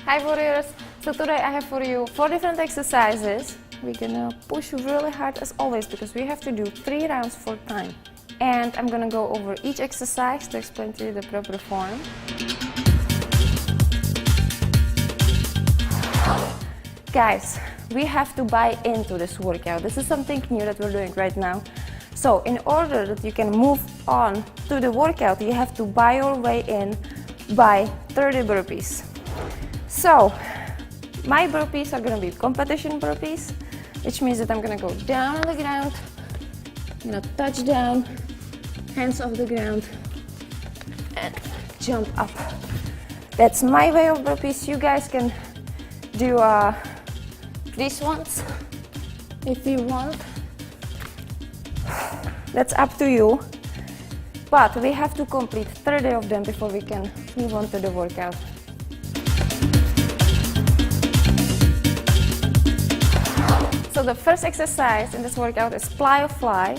Hi warriors! So today I have for you 4 different exercises. We're gonna push really hard as always because we have to do 3 rounds for time. And I'm gonna go over each exercise to explain to you the proper form. Guys, we have to buy into this workout. This is something new that we're doing right now. So in order that you can move on to the workout, you have to buy your way in by 30 burpees. So my burpees are going to be competition burpees, which means that I'm going to go down on the ground, I'm going to touch down, hands off the ground, and jump up. That's my way of burpees. You guys can do these ones if you want. That's up to you. But we have to complete 30 of them before we can move on to the workout. So the first exercise in this workout is plyo fly,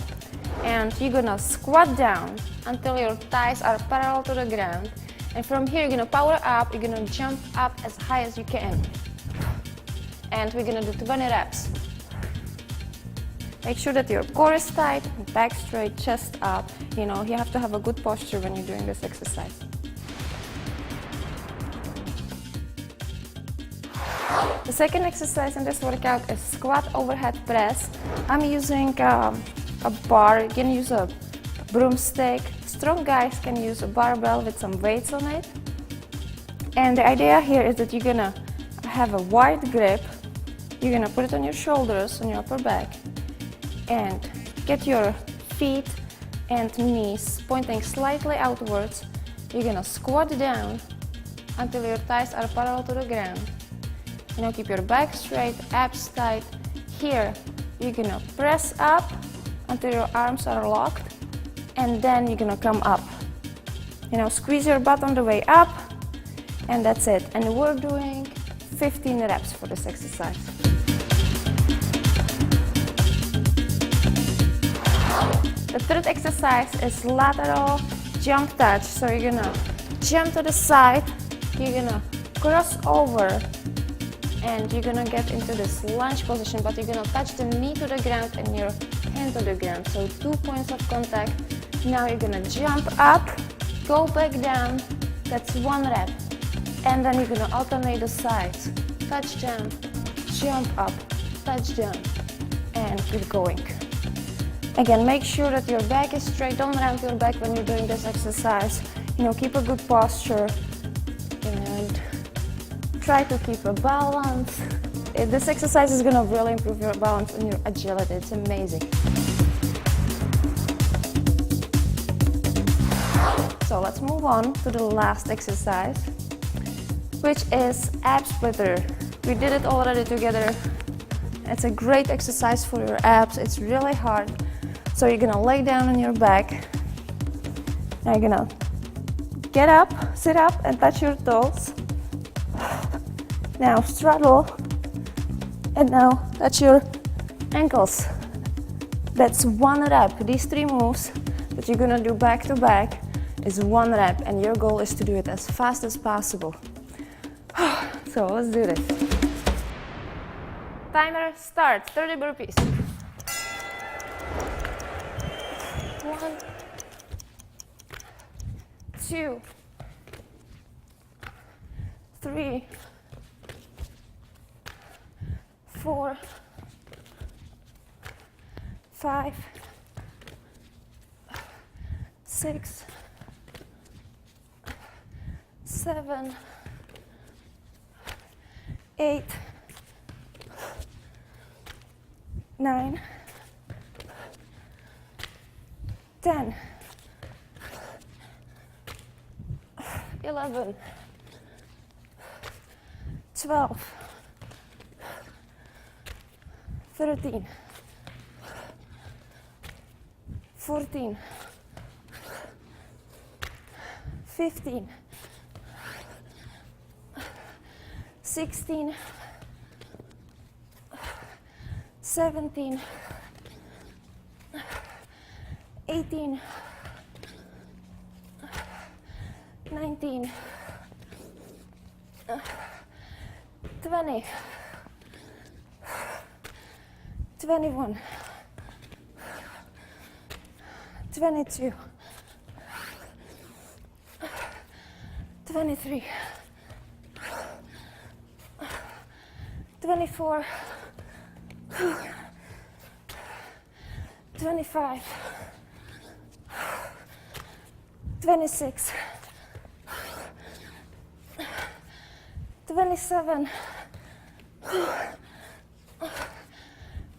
and you're gonna squat down until your thighs are parallel to the ground, and from here you're gonna power up. You're gonna jump up as high as you can, and we're gonna do 20 reps. Make sure that your core is tight, back straight, chest up. You know, you have to have a good posture when you're doing this exercise. The second exercise in this workout is squat overhead press. I'm using a bar. You can use a broomstick. Strong guys can use a barbell with some weights on it. And the idea here is that you're gonna have a wide grip. You're gonna put it on your shoulders, on your upper back, and get your feet and knees pointing slightly outwards. You're gonna squat down until your thighs are parallel to the ground. You know, keep your back straight, abs tight. Here, you're gonna press up until your arms are locked, and then you're gonna come up. You know, squeeze your butt on the way up, and that's it. And we're doing 15 reps for this exercise. The third exercise is lateral jump touch. So you're gonna jump to the side, you're gonna cross over, and you're gonna get into this lunge position, but you're gonna touch the knee to the ground and your hand to the ground. So 2 points of contact. Now you're gonna jump up, go back down. That's 1 rep. And then you're gonna alternate the sides. Touch down, jump up, touch down, and keep going. Again, make sure that your back is straight. Don't round your back when you're doing this exercise. You know, keep a good posture and try to keep a balance. This exercise is going to really improve your balance and your agility. It's amazing. So let's move on to the last exercise, which is ab splitter. We did it already together. It's a great exercise for your abs. It's really hard. So you're gonna lay down on your back. Now you're gonna get up, sit up, and touch your toes. Now straddle, and now touch your ankles. That's 1 rep. These 3 moves that you're gonna do back to back is 1 rep, and your goal is to do it as fast as possible. So let's do this. Timer starts. 30 burpees. 1, 2, 3, 4, 5, 6, 7, 8, 9, 10, 11, 12, 13, 14, 15, 16, 17, 18, 19, 20, 21, 22, 23, 24, 25, 26, 27,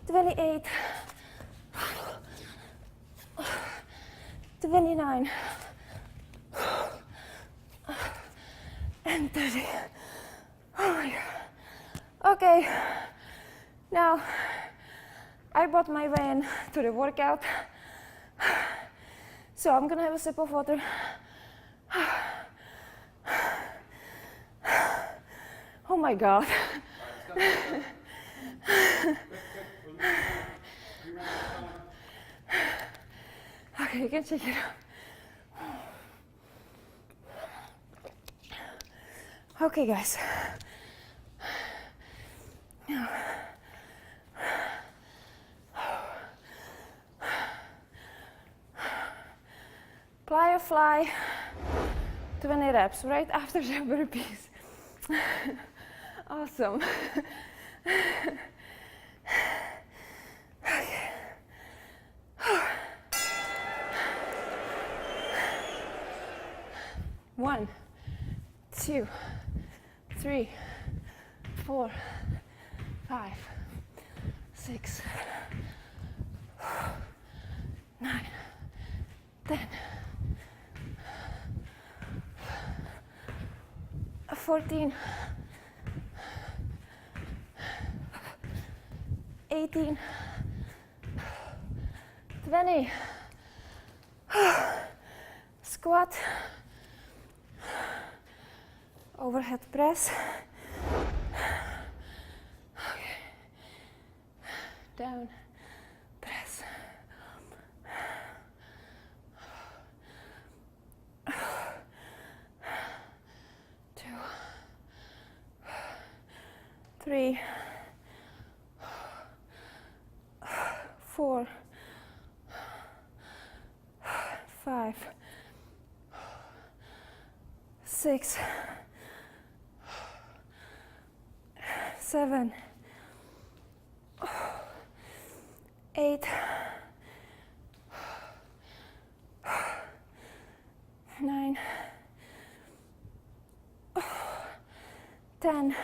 28, 29, and 30. Oh my God. Okay, now I brought my vein to the workout, so I'm gonna have a sip of water. Oh my God. Okay, you can check it out. Okay, guys. Now, plyo fly, 20 reps right after the burpees. Awesome. Okay. 1, 2, 3, 4, 5, 6, 9, 10, 14, 18, 20, squat, overhead press, okay. Down, press, 2, 3, 4, 5, 6, 7, 8, 9, 10,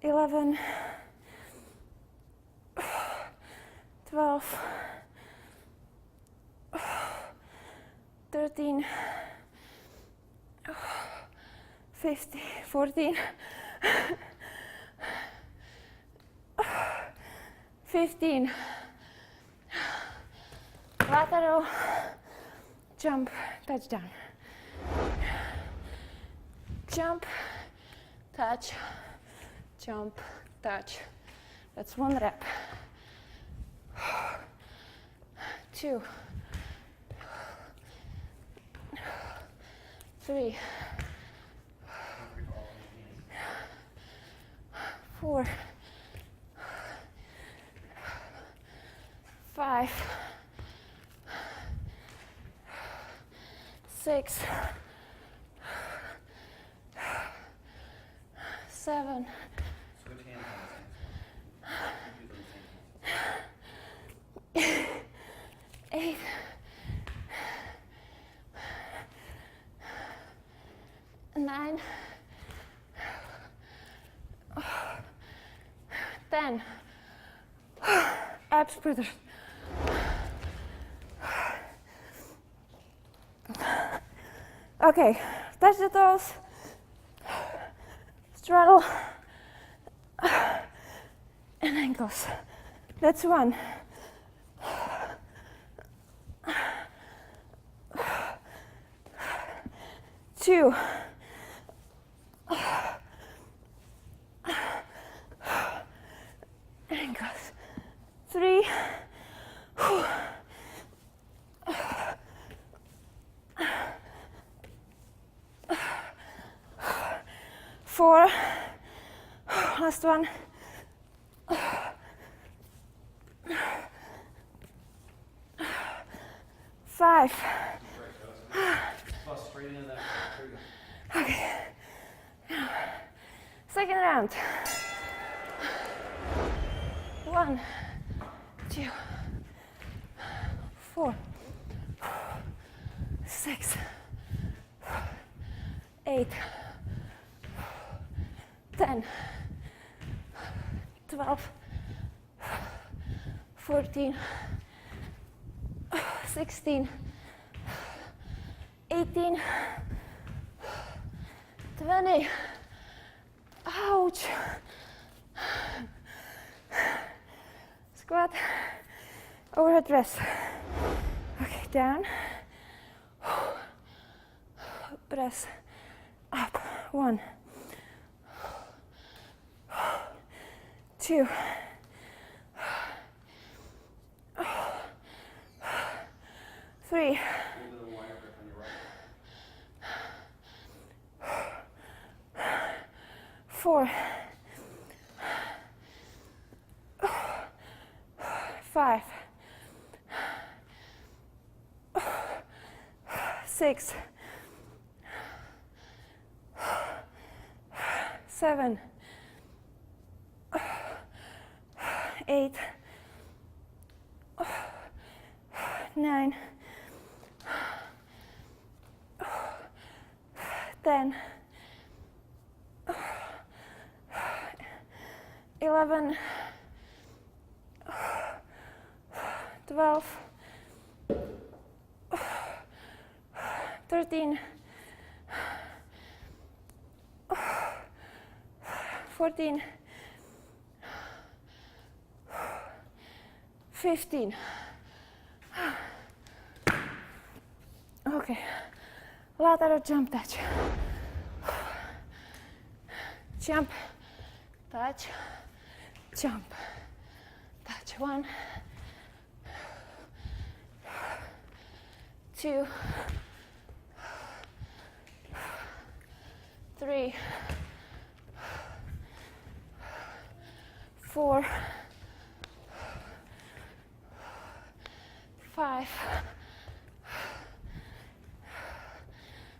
11, 12, 13, 15, 14, 15, lateral, jump, touchdown, jump, touch, jump, touch. That's 1 rep. 2, 3, 4, 5, 6, 7, 8, 9, 10. Abs breathers. Okay, touch the toes, straddle, and ankles. That's 1. 2. Ankles. 3. 4. 4. Last one. 5. Okay. Second round. 1, 2, 4, 6, 8, 10, 12, 14, 16, 18, 20. Ouch. Squat, overhead press. Okay, down. Press up. 1, 2, 3, 4, 5, 6, 7, 8, 9, 10, 11, 12, 13, 14, 15. Okay, lateral jump touch. Jump, touch, jump, touch. 1, 2, 3, 4, 5,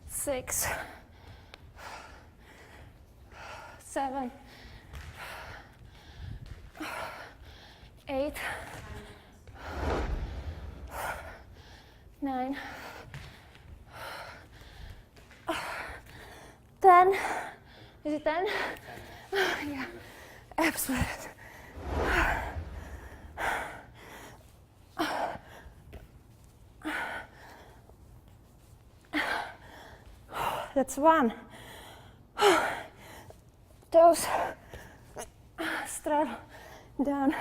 6, 7, 8, 9, 10. Is it 10? Yeah, absolutely. That's 1. Toes straddle down,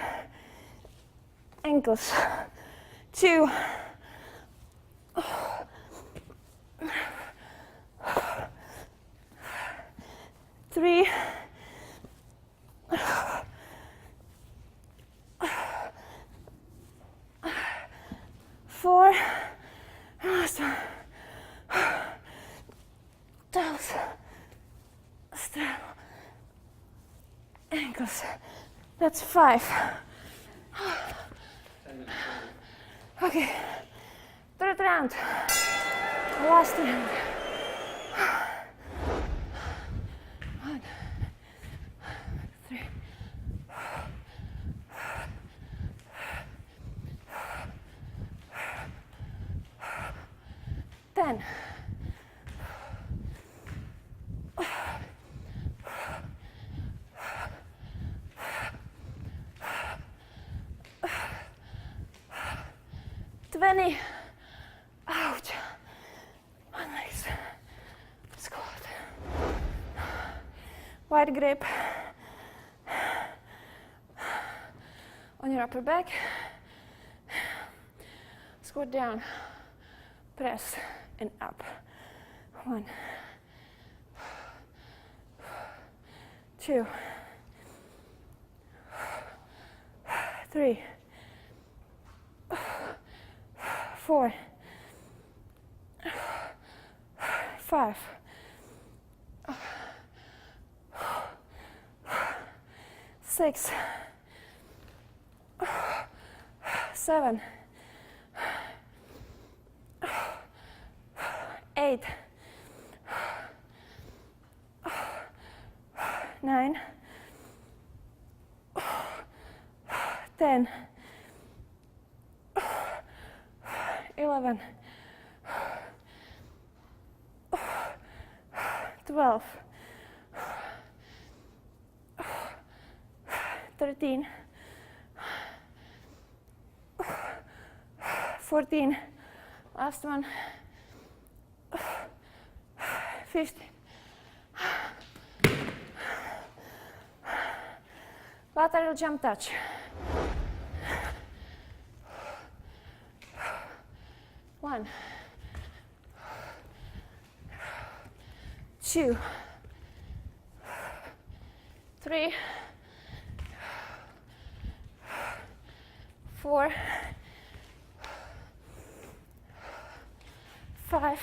ankles. 2, 3, 4, last one. Toes straddle, ankles. That's 5. Okay, third round. Last round. 1, 3, 10. 20. Ouch. One legs. Squat. Wide grip on your upper back. Squat down. Press and up. 1, 2, 3, 4, 5, 6, 7, 8, 9, 10, 11, 12, 13, 14, last one, 15. Lateral jump touch. 1, 2, 3, 4, 5,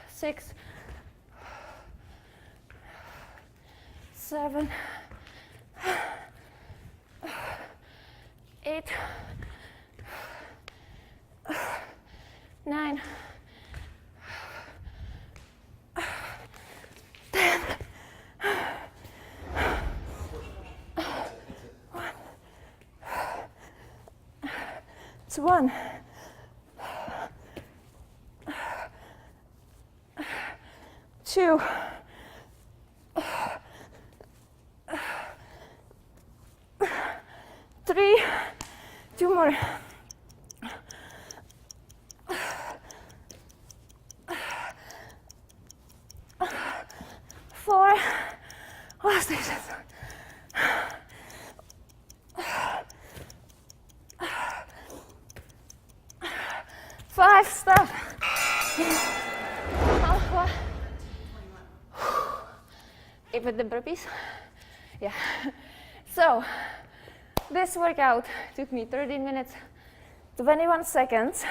6, 7, 8, 9, 10. It's 1, 2, 3, 2 more, 4, last exercise. 5, stop. Even the burpees. Yeah. So, this workout took me 13 minutes, 21 seconds.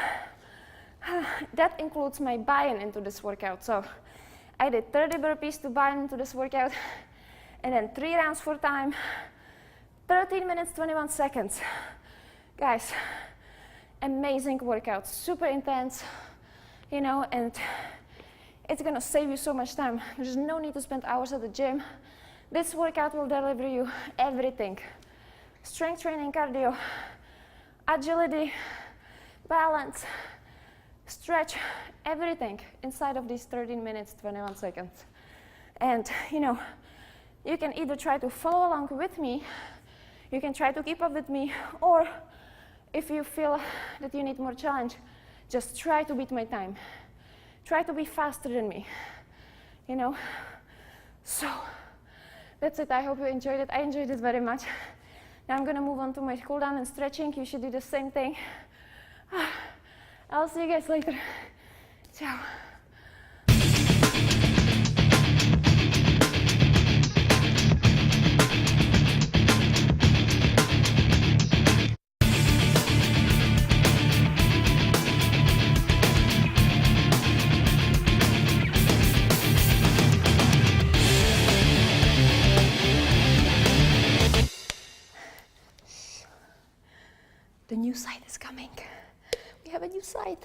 That includes my buy-in into this workout. So, I did 30 burpees to buy into this workout, and then 3 rounds for time, 13 minutes, 21 seconds. Guys, amazing workout, super intense, you know, and it's gonna save you so much time. There's no need to spend hours at the gym. This workout will deliver you everything. Strength training, cardio, agility, balance, stretch, everything inside of these 13 minutes, 21 seconds. And, you know, you can either try to follow along with me, you can try to keep up with me, or if you feel that you need more challenge, just try to beat my time. Try to be faster than me, you know? So, that's it. I hope you enjoyed it. I enjoyed it very much. Now I'm gonna move on to my cool down and stretching. You should do the same thing. I'll see you guys later. Ciao. The new side is coming. We have a new side.